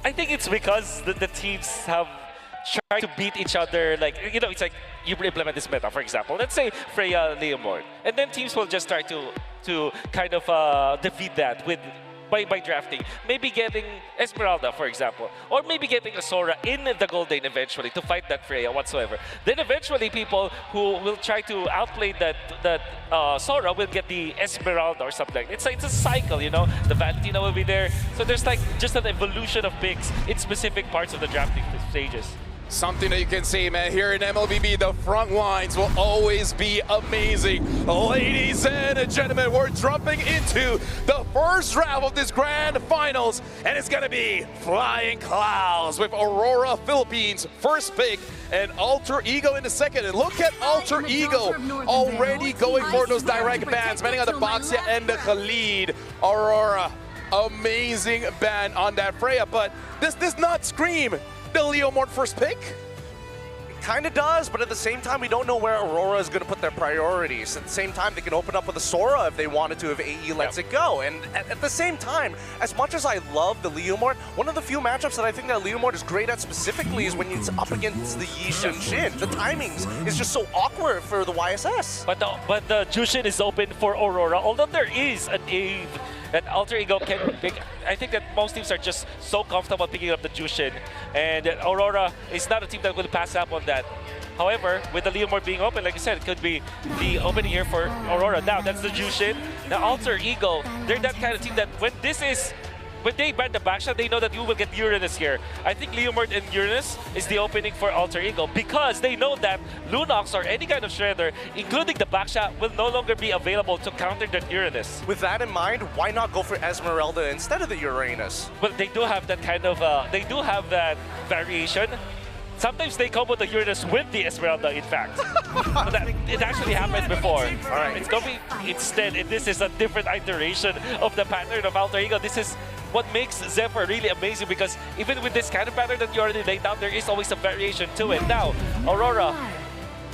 I think it's because the teams have tried to beat each other. Like, you know, it's like you implement this meta, for example. Let's say Freya Leomord. And then teams will just try to kind of defeat that with by drafting. Maybe getting Esmeralda, for example. Or maybe getting a Sora in the gold lane eventually to fight that Freya whatsoever. Then eventually people who will try to outplay that Sora will get the Esmeralda or something like that. It's a cycle, you know? The Valentina will be there. So there's like just an evolution of picks in specific parts of the drafting stages. Something that you can see, man, here in MLBB, the front lines will always be amazing. Ladies and gentlemen, we're jumping into the first round of this grand finals, and it's gonna be Flying Clouds with Aurora Philippines first pick and Alter Ego in the second. And look at Alter Ego already going for those direct bans, banning on the Baxia and the Khalid. Aurora, amazing ban on that Freya, but this does not scream the Leomord first pick? It kind of does, but at the same time, we don't know where Aurora is going to put their priorities. At the same time, they can open up with a Sora if they wanted to, if AE lets it go. And at the same time, as much as I love the Leomord, one of the few matchups that I think that Leomord is great at specifically is when it's up against the Yi Shin. The timings is just so awkward for the YSS. But the Jushin is open for Aurora, although there is an Eve that Alter Ego can pick. I think that most teams are just so comfortable picking up the Jushin, and Aurora is not a team that will pass up on that. However, with the Leomord being open, like I said, it could be the opening here for Aurora. Now, that's the Jushin. Now, Alter Ego, they're that kind of team that when they ban the backshot, they know that you will get Uranus here. I think Leomord and Uranus is the opening for Alter Ego because they know that Lunox or any kind of Shredder, including the backshot, will no longer be available to counter that Uranus. With that in mind, why not go for Esmeralda instead of the Uranus? Well, they do have that kind of, they do have that variation. Sometimes they combo the Uranus with the Esmeralda, in fact. It actually happened before. All right. It's going to be, instead, this is a different iteration of the pattern of Alter Ego. This is what makes Zephyr really amazing because even with this kind of pattern that you already laid down, there is always a variation to it. Now, Aurora,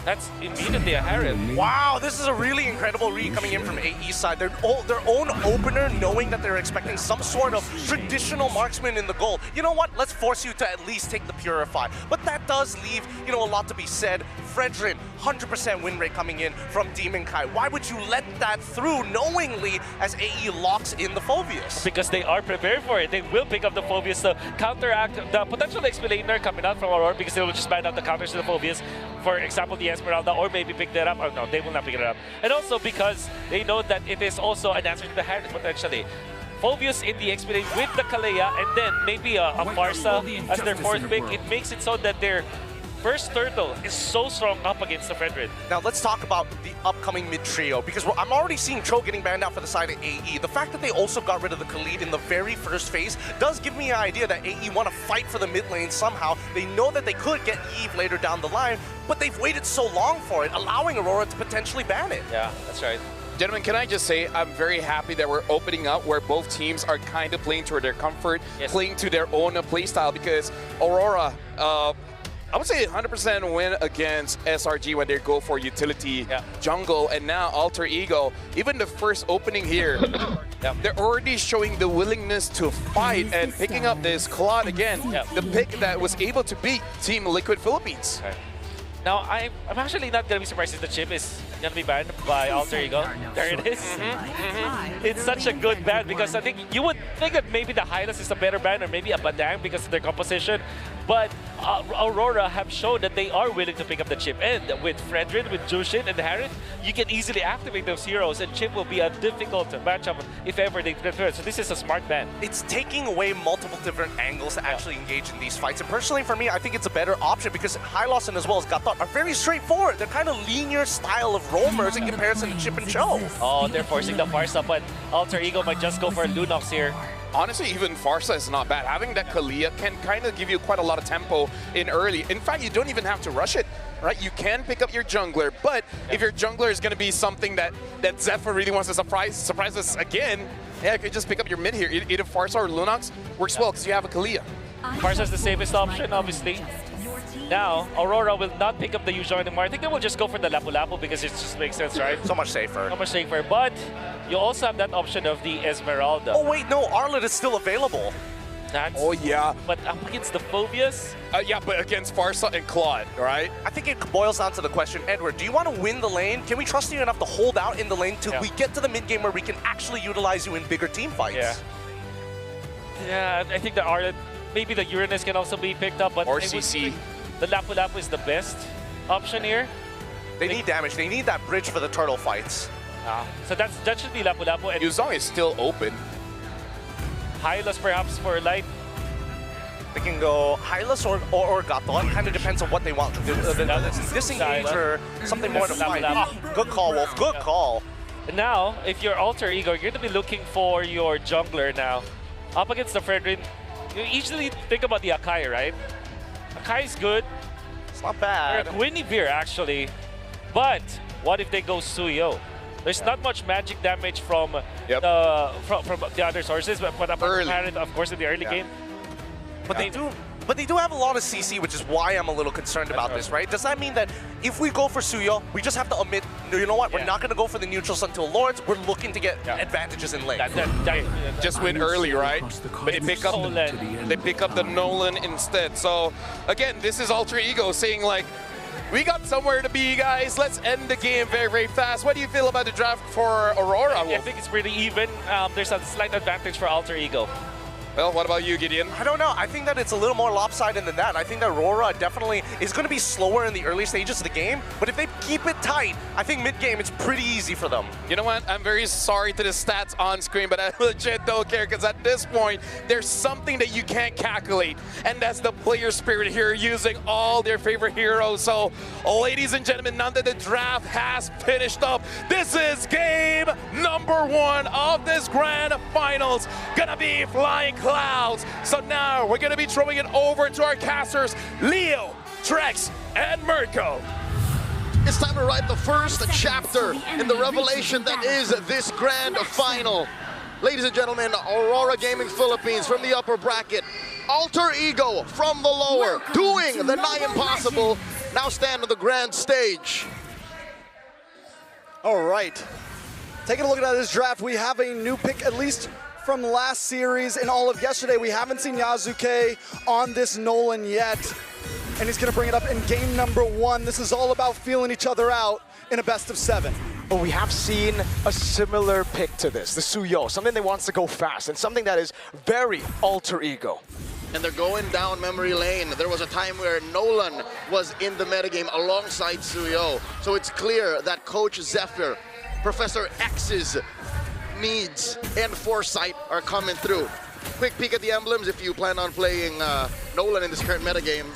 that's immediately a Harem. Wow, this is a really incredible read coming in from AE side. Their own opener, knowing that they're expecting some sort of traditional marksman in the goal. You know what? Let's force you to at least take the Purify. But that does leave, you know, a lot to be said. Fredrin, 100% win rate coming in from Demon Kai. Why would you let that through knowingly as AE locks in the Phoveus? Because they are prepared for it. They will pick up the Phoveus to counteract the potential Explainer coming out from Aurora because they will just ban out the counters to the Phoveus. For example, the Esmeralda, or maybe pick that up. Oh no, they will not pick it up. And also because they know that it is also an answer to the Harris potentially. Phoveus in the Explainer with the Kalea, and then maybe a Farsa as their fourth pick. It makes it so that their first turtle is so strong up against the Fredrin. Now let's talk about the upcoming mid-trio, because I'm already seeing Cho getting banned out for the side of AE. The fact that they also got rid of the Khalid in the very first phase does give me an idea that AE want to fight for the mid lane somehow. They know that they could get Eve later down the line, but they've waited so long for it, allowing Aurora to potentially ban it. Yeah, that's right. Gentlemen, can I just say I'm very happy that we're opening up where both teams are kind of playing to their comfort, playing to their own playstyle, because Aurora, I would say 100% win against SRG when they go for utility jungle, and now Alter Ego, even the first opening here, they're already showing the willingness to fight and picking up this Claude again, the pick that was able to beat Team Liquid Philippines. Okay. Now, I'm actually not going to be surprised if the chip is going to be banned by Alter Ego. There it is. It's such a good ban because I think you would think that maybe the Hylas is a better ban or maybe a Badang because of their composition. But Aurora have shown that they are willing to pick up the chip. And with Fredrin, with Jushin, and Harith, you can easily activate those heroes, and chip will be a difficult matchup if ever they prefer. So this is a smart ban. It's taking away multiple different angles to actually engage in these fights. And personally, for me, I think it's a better option because Hylos and as well as Gatot are very straightforward. They're kind of linear style of roamers in comparison to Chip and Cho. Oh, they're forcing the Farsa, but Alter Ego might just go for Lunox here. Honestly, even Farsa is not bad. Having that Kalia can kind of give you quite a lot of tempo in early. In fact, you don't even have to rush it, right? You can pick up your jungler, but if your jungler is going to be something that Zephyr really wants to surprise us again, yeah, you could just pick up your mid here. Either Farsa or Lunox works well because you have a Kalia. Farsa is the safest option, obviously. Now, Aurora will not pick up the Yuzhong anymore. I think they will just go for the Lapu-Lapu because it just makes sense, right? So much safer. So much safer. But you also have that option of the Esmeralda. Oh, wait, no. Arlet is still available. That's, Oh, yeah. But up against the Phobias, Yeah, but against Farsa and Claude, right? I think it boils down to the question, Edward, do you want to win the lane? Can we trust you enough to hold out in the lane till we get to the mid game where we can actually utilize you in bigger team fights? yeah. Yeah, I think maybe the Uranus can also be picked up, but Or I would CC. think the Lapu Lapu is the best option here. They need damage. They need that bridge for the turtle fights. So that should be Lapu Lapu, and Yuzong is still open. Hylos perhaps for light. They can go Hylas or Gaton. Kind of depends on what they want. Disengage or something more to fight. Good call, Wolf. Good call. And now, if you're Alter Ego, you're going to be looking for your jungler now. Up against the Fredrin, you usually think about the Akai, right? Akai's good. It's not Or bad. Guinevere, actually. But what if they go Suyo? There's not much magic damage from the other sources, but apparent, of course, in the early game. But they do have a lot of CC, which is why I'm a little concerned about this, right? Does that mean that if we go for Suyo, we just have to omit, you know what, we're not going to go for the neutrals until Lords, we're looking to get advantages in lane. Just win early, right? But they pick up the Nolan instead. So again, this is Alter Ego saying like, we got somewhere to be, guys. Let's end the game very, very fast. What do you feel about the draft for Aurora? I think it's pretty even. There's a slight advantage for Alter Ego. Well, what about you, Gideon? I don't know. I think that it's a little more lopsided than that. I think that Aurora definitely is going to be slower in the early stages of the game, but if they keep it tight, I think mid-game it's pretty easy for them. You know what? I'm very sorry to the stats on screen, but I legit don't care because at this point, there's something that you can't calculate, and that's the player spirit here using all their favorite heroes. So, ladies and gentlemen, now that the draft has finished up, this is game number 1 of this grand finals. Gonna be flying clouds. So now we're gonna be throwing it over to our casters, Leo, Trex, and Mirko. It's time to write the first chapter in the revelation that is this grand final. Ladies and gentlemen, Aurora Gaming Philippines from the upper bracket, Alter Ego from the lower, doing the nigh impossible, now stand on the grand stage. All right, taking a look at this draft, we have a new pick, at least from last series and all of yesterday. We haven't seen Yasuke on this Nolan yet, and he's gonna bring it up in game number 1. This is all about feeling each other out in a best of 7. But we have seen a similar pick to this, the Suyo, something that wants to go fast and something that is very Alter Ego. And they're going down memory lane. There was a time where Nolan was in the metagame alongside Suyo. So it's clear that Coach Zephyr, Professor X's needs and foresight are coming through. Quick peek at the emblems if you plan on playing Nolan in this current metagame.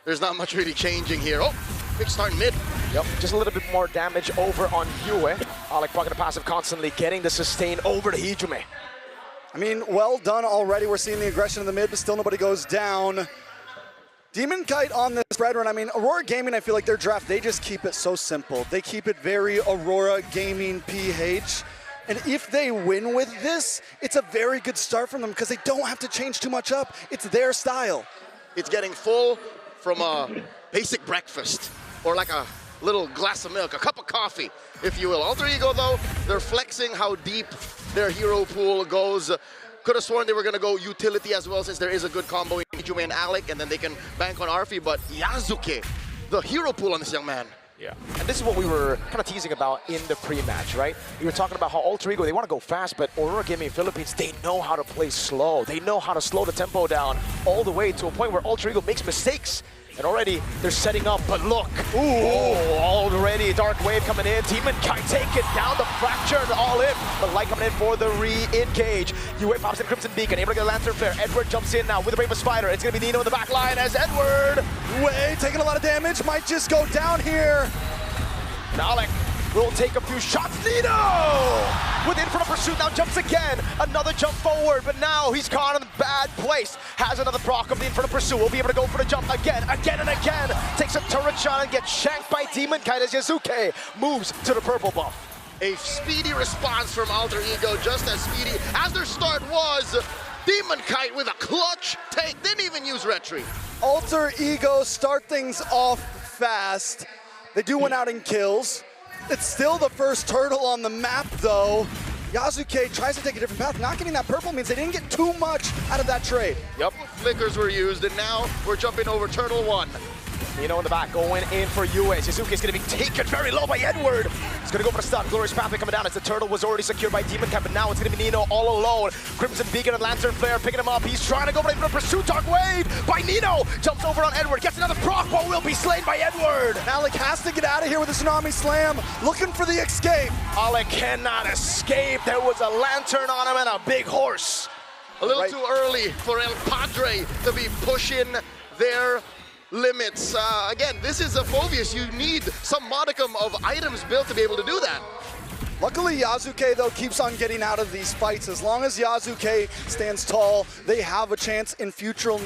There's not much really changing here. Oh, quick start mid. Yep, just a little bit more damage over on Yue. Alec bucking the passive constantly, getting the sustain over to Hijume. I mean, well done already. We're seeing the aggression in the mid, but still nobody goes down. Demon Kite on this spread run. I mean, Aurora Gaming, I feel like their draft, they just keep it so simple. They keep it very Aurora Gaming PH. And if they win with this, it's a very good start from them because they don't have to change too much up. It's their style. It's getting full from a basic breakfast or like a little glass of milk, a cup of coffee, if you will. Alter Ego, though, they're flexing how deep their hero pool goes. Could have sworn they were going to go utility as well, since there is a good combo in Ijume and Alec, and then they can bank on Arfi. But Yasuke, the hero pool on this young man. Yeah, and this is what we were kind of teasing about in the pre-match, right? We were talking about how Alter Ego, they want to go fast, but Aurora Gaming Philippines, they know how to play slow. They know how to slow the tempo down all the way to a point where Alter Ego makes mistakes. And already they're setting up, but look, already Dark Wave coming in. Demon Kite taking down the Fracture, all in. The light coming in for the re-engage. Yue pops in Crimson Beacon, able to get a Lantern Flare. Edward jumps in now with the Brave of Spider. It's going to be Nino in the back line as Edward. Way taking a lot of damage, might just go down here. Alec will take a few shots. Nino! With Infinite Pursuit now jumps again. Another jump forward, but now he's caught in a bad place. Has another proc of the Infinite Pursuit. Will be able to go for the jump again and again. Takes a turret shot and gets shanked by Demon Kite as Yasuke moves to the purple buff. A speedy response from Alter Ego, just as speedy as their start was. Demon Kite with a clutch take, didn't even use Retry. Alter Ego start things off fast. They do win out in kills. It's still the first turtle on the map, though. Yasuke tries to take a different path. Not getting that purple means they didn't get too much out of that trade. Yep, flickers were used, and now we're jumping over Turtle 1. Nino in the back going in for UA. Suzuki's going to be taken very low by Edward. He's going to go for the stun. Glorious Pathway coming down as the turtle was already secured by Demon Cat, but now it's going to be Nino all alone. Crimson Beacon and Lantern Flare picking him up. He's trying to go for the pursuit. Dark Wave by Nino. Jumps over on Edward. Gets another proc, but will be slain by Edward. Alec has to get out of here with a Tsunami Slam, looking for the escape. Alec cannot escape. There was a lantern on him and a big horse. A little too early for El Padre to be pushing their limits. Again, this is a Phobius. You need some modicum of items built to be able to do that. Luckily, Yasuke, though, keeps on getting out of these fights. As long as Yasuke stands tall, they have a chance in future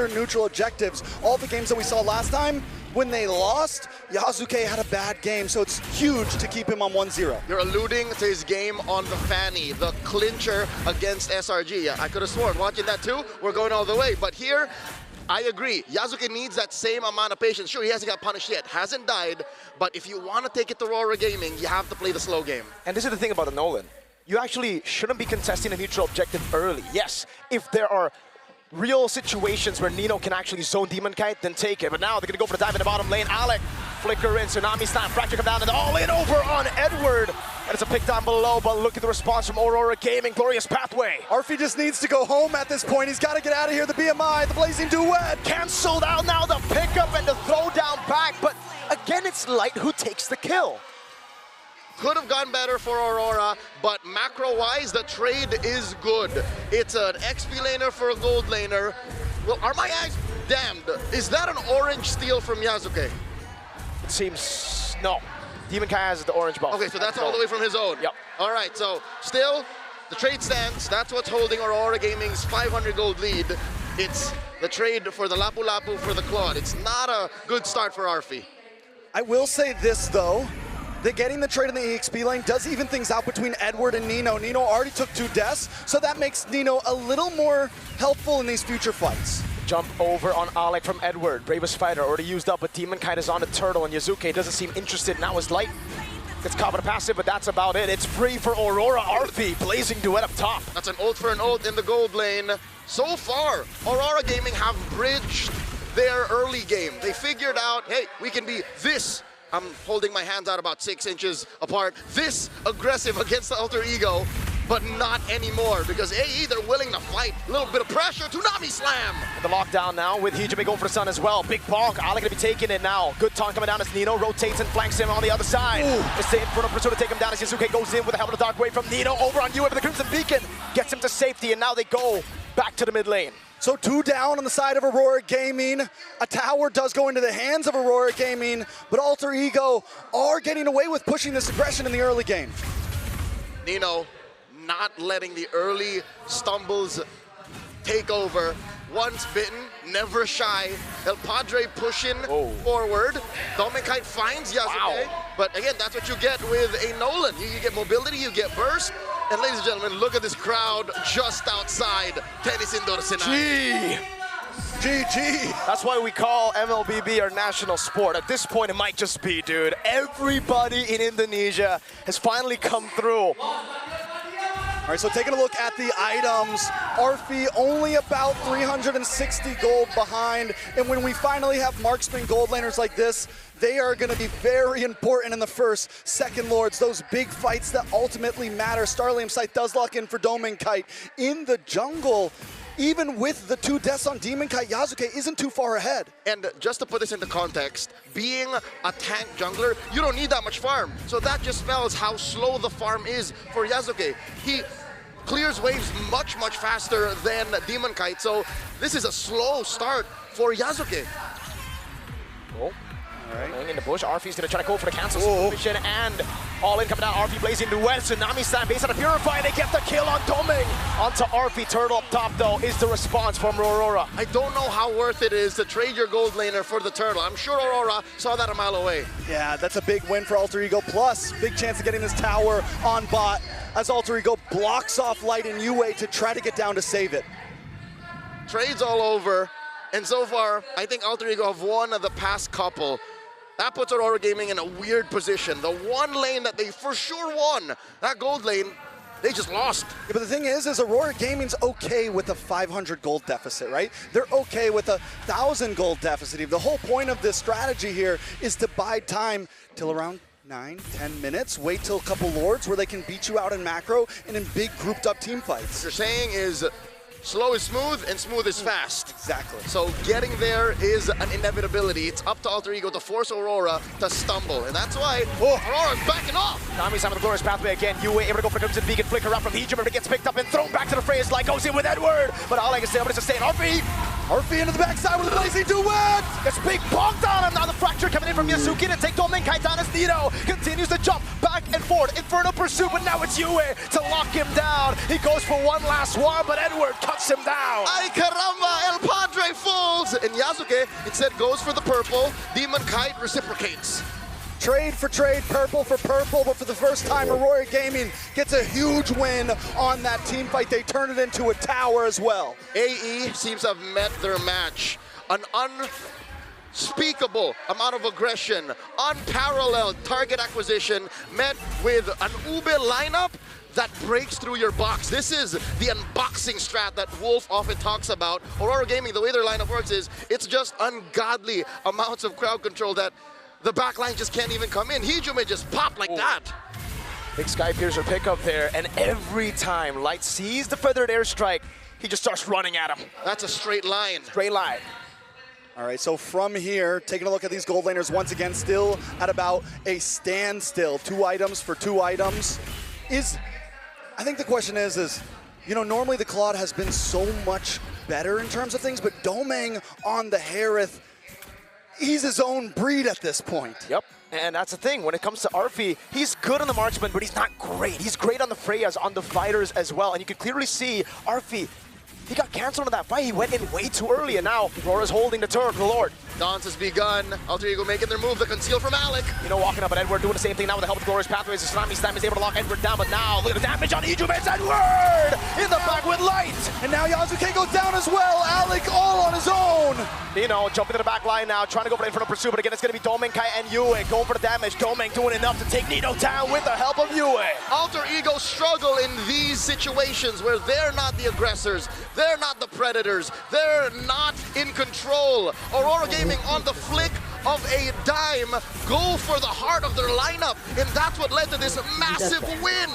neutral objectives. All the games that we saw last time, when they lost, Yasuke had a bad game, so it's huge to keep him on 1-0. You're alluding to his game on the Fanny, the clincher against SRG. I could have sworn, watching that too, we're going all the way. But here, I agree. Yasuke needs that same amount of patience. Sure, he hasn't got punished yet, hasn't died, but if you want to take it to Aurora Gaming, you have to play the slow game. And this is the thing about the Nolan. You actually shouldn't be contesting a neutral objective early. Yes, if there are real situations where Nino can actually zone Demon Kite, then take it. But now they're going to go for the dive in the bottom lane. Alec, flicker in, Tsunami Slam, Fracture come down, and all in over on Edward. And it's a pick down below, but look at the response from Aurora Gaming. Glorious Pathway. Arfi just needs to go home at this point. He's got to get out of here. The BMI, the Blazing Duet. Cancelled out now, the pickup and the throw down back. But again, it's Light who takes the kill. Could have gone better for Aurora, but macro-wise, the trade is good. It's an XP laner for a gold laner. Well, are my eyes damned? Is that an orange steal from Yasuke? It seems, no. Demon Kai has the orange ball. Okay, so that's all the way from his own. Yep. All right, so still, the trade stands. That's what's holding Aurora Gaming's 500 gold lead. It's the trade for the Lapu Lapu for the Claude. It's not a good start for Arfi. I will say this, though. That getting the trade in the EXP lane does even things out between Edward and Nino. Nino already took 2 deaths, so that makes Nino a little more helpful in these future fights. Jump over on Alec from Edward. Bravest fighter already used up, but Demon Kite is on the turtle, and Yasuke doesn't seem interested. Now his Light gets caught with a passive, but that's about it. It's free for Aurora. Arfi, Blazing Duet up top. That's an ult for an ult in the gold lane. So far, Aurora Gaming have bridged their early game. They figured out, hey, we can be this. I'm holding my hands out about 6 inches apart. This aggressive against the alter ego, but not anymore because AE, they're willing to fight. A little bit of pressure, Tsunami Slam. The lockdown now with Hijime going for the sun as well. Big bonk, Alec gonna be taking it now. Good taunt coming down as Nino rotates and flanks him on the other side. It's in front of Pursuit to take him down as Yasuke goes in with a Helmet of Dark Wave from Nino over on UA with the Crimson Beacon. Gets him to safety, and now they go back to the mid lane. So 2 down on the side of Aurora Gaming. A tower does go into the hands of Aurora Gaming, but Alter Ego are getting away with pushing this aggression in the early game. Nino not letting the early stumbles take over. Once bitten, never shy. El Padre pushing forward. Dominkite finds Yasuke, but again, that's what you get with a Nolan. You get mobility, you get burst. And ladies and gentlemen, look at this crowd just outside Tennis Indoor Sinai. GG. That's why we call MLBB our national sport. At this point, it might just be, dude. Everybody in Indonesia has finally come through. All right, so taking a look at the items, Arfi only about 360 gold behind, and when we finally have marksman gold laners like this, they are going to be very important in the first, second lords, those big fights that ultimately matter. Starlium Sight does lock in for Dominkite. In the jungle, even with the 2 deaths on Demon Kite, Yasuke isn't too far ahead. And just to put this into context, being a tank jungler, you don't need that much farm. So that just spells how slow the farm is for Yasuke. He clears waves much, much faster than Demon Kite. So this is a slow start for Yasuke. Oh. Right. In the bush, Arfi's gonna try to go for the cancel situation, and all in coming down. Arfi Blazing Duet, Tsunami Slam based on a Purify, and they get the kill on Doming. Onto Arfi, turtle up top though, is the response from Aurora. I don't know how worth it is to trade your gold laner for the turtle. I'm sure Aurora saw that a mile away. Yeah, that's a big win for Alter Ego, plus big chance of getting this tower on bot as Alter Ego blocks off Light and UA to try to get down to save it. Trades all over, and so far, I think Alter Ego have won the past couple. That puts Aurora Gaming in a weird position. The one lane that they for sure won, that gold lane, They just lost. Yeah, but the thing is Aurora Gaming's okay with a 500 gold deficit, right? They're okay with a 1,000 gold deficit. The whole point of this strategy here is to buy time till around 9-10 minutes, wait till a couple Lords where they can beat you out in macro and in big grouped up team fights. What you're saying is slow is smooth and smooth is fast. Exactly. So getting there is an inevitability. It's up to Alter Ego to force Aurora to stumble. And that's why Aurora's backing off. Nami's on the glorious pathway again. Yue able to go for Crimson Beacon, flicker out from Heejum, but it gets picked up and thrown back to the fray as Light goes in with Edward. But all I can say, able to sustain RP. RP into the backside with a blazing duet! Gets big bonked on him. Now the fracture coming in from Yasuki to take Domin Kai down as Nito continues to jump back and forth. Inferno pursuit, but now it's Yue to lock him down. He goes for one last one, but Edward cuts him down. Ay caramba, El Padre falls! And Yasuke instead goes for the purple. Demon Kite reciprocates. Trade for trade, purple for purple, but for the first time, Aurora Gaming gets a huge win on that team fight. They turn it into a tower as well. AE seems to have met their match. An unspeakable amount of aggression, unparalleled target acquisition, met with an Ube lineup that breaks through your box. This is the unboxing strat that Wolf often talks about. Aurora Gaming, the way their lineup works is, it's just ungodly amounts of crowd control that the backline just can't even come in. Hijume just popped like that. Big Sky Piercer pickup there, and every time Light sees the feathered airstrike, he just starts running at him. That's a straight line. Straight line. All right, so from here, taking a look at these gold laners once again, still at about a standstill. 2 items for 2 items. I think the question is, you know, normally the Claude has been so much better in terms of things, but Domang on the Harith, he's his own breed at this point. Yep, and that's the thing. When it comes to Arfi, he's good on the marksman, but he's not great. He's great on the Freyas, on the fighters as well. And you can clearly see Arfi, he got canceled on that fight. He went in way too early, and now Aurora's holding the turret, the Lord. Dance has begun. Alter Ego making their move, the conceal from Alec. You know, walking up at Edward, doing the same thing now with the help of the glorious pathways. The Tsunami Slam is able to lock Edward down, but now look at the damage on Hijume. It's Edward in the back with Light. And now Yasuke goes down as well. Alec all on his own. Nino jumping to the back line now, trying to go for the Inferno Pursuit, but again, it's going to be Domang Kai and Yue going for the damage. Domang doing enough to take Nino down with the help of Yue. Alter Ego struggle in these situations where they're not the aggressors, they're not the predators, they're not in control. Aurora Gaming on the flick of a dime go for the heart of their lineup, and that's what led to this massive win.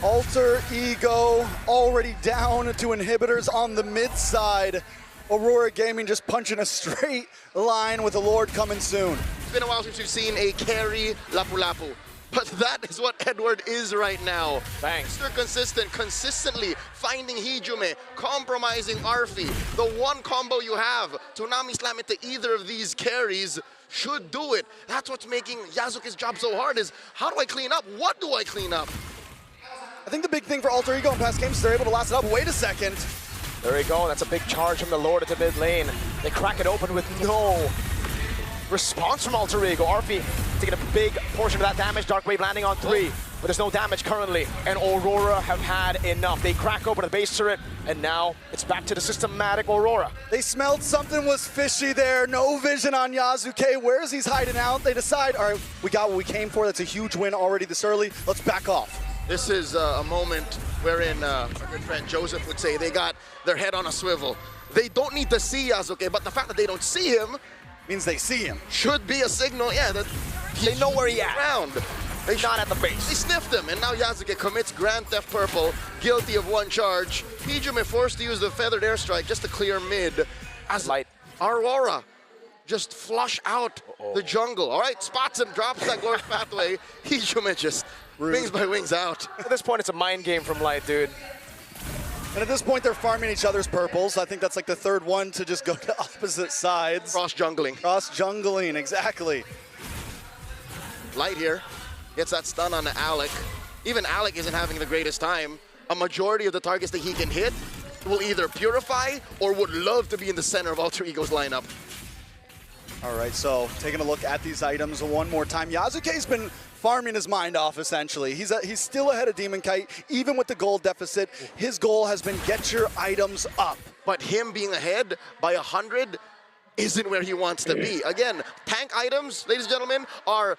Alter Ego already down to inhibitors on the mid side. Aurora Gaming just punching a straight line with the Lord coming soon. It's been a while since we've seen a carry Lapu-Lapu, but that is what Edward is right now. Thanks. Mr. Consistent, consistently finding Hijume, compromising Arfi. The one combo you have, Tsunami Slam into either of these carries should do it. That's what's making Yasuke's job so hard is, how do I clean up? What do I clean up? I think the big thing for Alter Ego in past games is they're able to last it up. Wait a second. There we go. That's a big charge from the Lord at the mid lane. They crack it open with no response from Alter Ego. Arfi taking a big portion of that damage. Dark Wave landing on 3, but there's no damage currently. And Aurora have had enough. They crack open the base turret, and now it's back to the systematic Aurora. They smelled something was fishy there. No vision on Yasuke. Where is he hiding out? They decide, all right, we got what we came for. That's a huge win already this early. Let's back off. This is a moment wherein our good friend Joseph would say they got their head on a swivel. They don't need to see Yasuke, but the fact that they don't see him means they see him. Should be a signal, yeah, that they know where he at. Around. They not at the base. They sniffed him, and now Yasuke commits Grand Theft Purple, guilty of 1 charge. Hijume forced to use the feathered airstrike just to clear mid. As Light. Aurora just flush out the jungle. All right, spots him, drops that glorious pathway. Hijume just wings by wings out. At this point, it's a mind game from Light, dude. And at this point, they're farming each other's purples. I think that's like the 3rd one to just go to opposite sides. Cross jungling. Cross jungling, exactly. Light here gets that stun on Alec. Even Alec isn't having the greatest time. A majority of the targets that he can hit will either purify or would love to be in the center of Alter Ego's lineup. All right, so taking a look at these items one more time. Yasuke's been farming his mind off, essentially. He's still ahead of Demon Kite, even with the gold deficit. His goal has been get your items up. But him being ahead by 100 isn't where he wants to be. Again, tank items, ladies and gentlemen, are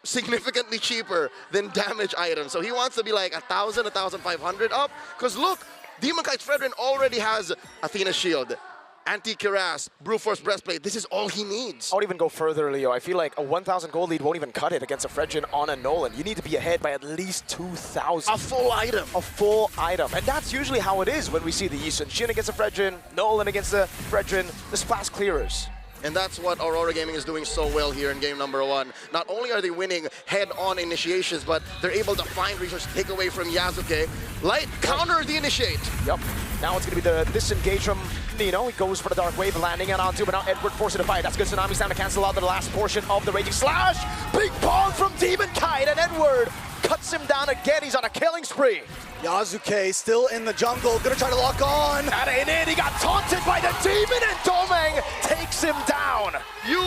significantly cheaper than damage items. So he wants to be like 1,000, 1,500 up. Because look, Demon Kite's Fredrin already has Athena Shield, Anti-Cuirass, Brute Force Breastplate. This is all he needs. I would even go further, Leo. I feel like a 1,000 gold lead won't even cut it against a Fredrin on a Nolan. You need to be ahead by at least 2,000. A full item. A full item. And that's usually how it is when we see the Yi Sun-Shin against a Fredrin, Nolan against a Fredrin, the splash clearers. And that's what Aurora Gaming is doing so well here in game number 1. Not only are they winning head-on initiations, but they're able to find resources, take away from Yasuke. Light counter the initiate. Yep. Now it's going to be the disengage from Nino. He goes for the Dark Wave, landing it onto, but now Edward forcing to fight. That's good. Tsunami's down to cancel out the last portion of the Raging Slash. Big Pong from Demon Kite, and Edward cuts him down again. He's on a killing spree. Yasuke still in the jungle, gonna try to lock on. That ain't it. He got taunted by the Demon, and Domeng takes him down. Yue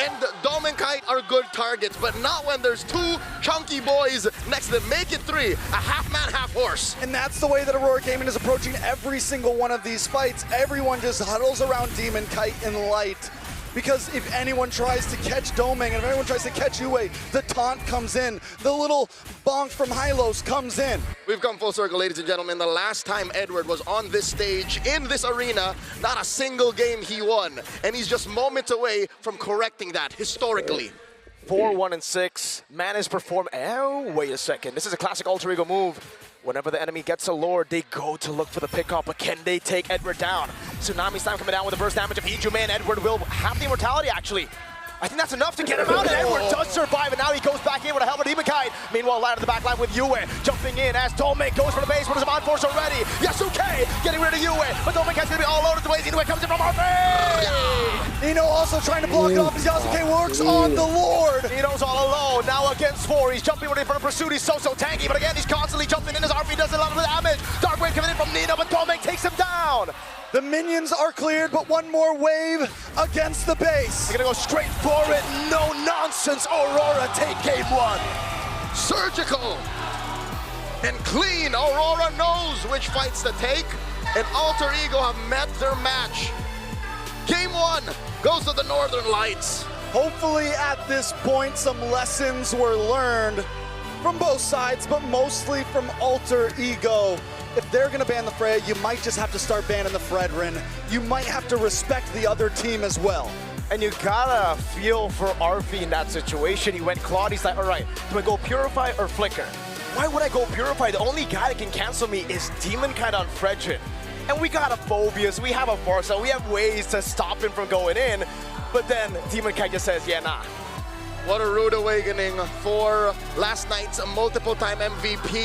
and Domenkite are good targets, but not when there's two chunky boys next to them. Make it 3, a half man, half horse. And that's the way that Aurora Gaming is approaching every single one of these fights. Everyone just huddles around Demon Kite and Light. Because if anyone tries to catch Domeng and if anyone tries to catch Yue, the taunt comes in. The little bonk from Hylos comes in. We've come full circle, ladies and gentlemen. The last time Edward was on this stage, in this arena, not a single game he won. And he's just moments away from correcting that, historically. 4-1-6. Man is performed. Oh, wait a second. This is a classic alter ego move. Whenever the enemy gets a lord, they go to look for the pickup, but can they take Edward down? Tsunami's time coming down with the burst damage of Ijume, and Edward will have the immortality, actually. I think that's enough to get him out, and Edward does survive, and now he goes back in with a helmet Demon Kite. Meanwhile, Light on the back line with Yue, jumping in as Domeng goes for the base, but is on force already. Yasuke getting rid of Yue, but Domeng Kite's gonna be all over the place. Yue comes in from RP! Nino also trying to block it off as Yasuke works on the Lord. Nino's all alone, now against 4. He's jumping in front of Pursuit, he's so tanky, but again, he's constantly jumping in as RP does a lot of damage. Dark Wave coming in from Nino, but Domeng takes him down. The minions are cleared, but one more wave against the base. They're gonna go straight for it, no nonsense. Aurora take game 1. Surgical and clean. Aurora knows which fights to take, and Alter Ego have met their match. Game 1 goes to the Northern Lights. Hopefully at this point some lessons were learned from both sides, but mostly from Alter Ego. If they're gonna ban the Freya, you might just have to start banning the Fredrin. You might have to respect the other team as well. And you gotta feel for RP in that situation. He went Claude, he's like, all right, do I go Purify or Flicker? Why would I go Purify? The only guy that can cancel me is Demon Kite on Fredrin. And we got a Phobias, we have a Farsa, we have ways to stop him from going in, but then Demon Kite just says, yeah, nah. What a rude awakening for last night's multiple-time MVP.